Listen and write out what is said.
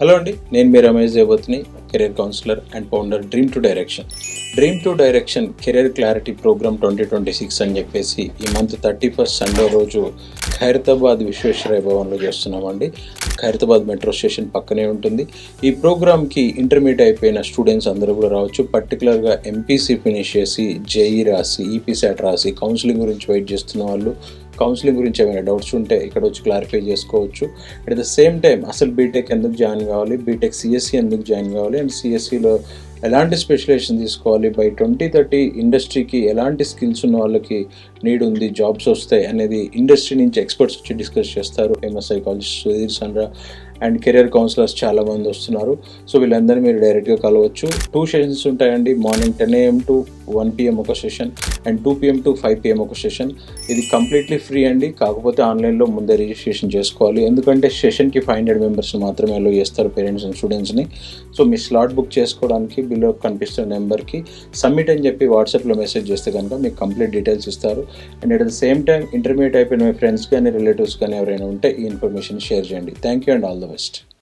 Hello అండి, నేను మీ రమేష్ దేవత్ని, career counsellor and founder dream to direction career clarity programme 2026 అని చెప్పేసి ఈ మంత్ 31 సండే రోజు ఖైరతాబాద్ విశ్వేశ్వరయ్య భవన్లో చేస్తున్నామండి. ఖైరతాబాద్ మెట్రో స్టేషన్ పక్కనే ఉంటుంది. ఈ ప్రోగ్రామ్కి ఇంటర్మీడియట్ అయిపోయిన స్టూడెంట్స్ అందరూ కూడా రావచ్చు. పర్టికులర్గా ఎంపీసీ ఫినిష్ చేసి జేఈ రాసి ఈపీసాట్ రాసి కౌన్సిలింగ్ గురించి వెయిట్ చేస్తున్న వాళ్ళు, కౌన్సిలింగ్ గురించి ఏమైనా డౌట్స్ ఉంటే ఇక్కడ వచ్చి క్లారిఫై చేసుకోవచ్చు. అట్ ద సేమ్ టైం అసలు బీటెక్ ఎందుకు జాయిన్ కావాలి, బీటెక్ సిఎస్సి ఎందుకు జాయిన్ కావాలి అండ్ సిఎస్సిలో ఎలాంటి స్పెషలైజేషన్ తీసుకోవాలి, బై 2030 ఇండస్ట్రీకి ఎలాంటి స్కిల్స్ ఉన్న వాళ్ళకి నీడ్ ఉంది, జాబ్స్ వస్తాయి అనేది ఇండస్ట్రీ నుంచి ఎక్స్పర్ట్స్ వచ్చి డిస్కస్ చేస్తారు. Famous psychologist Sudheer Sandra and career counsellors చాలామంది వస్తున్నారు. సో వీళ్ళందరినీ మీరు డైరెక్ట్గా కలవచ్చు. 2 సెషన్స్ ఉంటాయండి. మార్నింగ్ 10 AM to 1 PM ఒక session and 2 PM to 5 PM ఒక సెషన్. ఇది కంప్లీట్లీ ఫ్రీ అండి. కాకపోతే ఆన్లైన్లో ముందే రిజిస్ట్రేషన్ చేసుకోవాలి. ఎందుకంటే సెషన్కి 500 మెంబర్స్ మాత్రమే అలో చేస్తారు, పేరెంట్స్ అండ్ స్టూడెంట్స్ని. సో మీ స్లాట్ బుక్ చేసుకోవడానికి బిలో కనిపిస్తున్న నెంబర్కి సబ్మిట్ అని చెప్పి వాట్సాప్లో మెసేజ్ చేస్తే కనుక మీకు కంప్లీట్ డీటెయిల్స్ ఇస్తారు. And at the same time intermediate అయిపోయిన మీ ఫ్రెండ్స్ కానీ రిలేటివ్స్ కానీ ఎవరైనా ఉంటే ఈ ఇన్ఫర్మేషన్ షేర్ చేయండి. Thank you and all the best.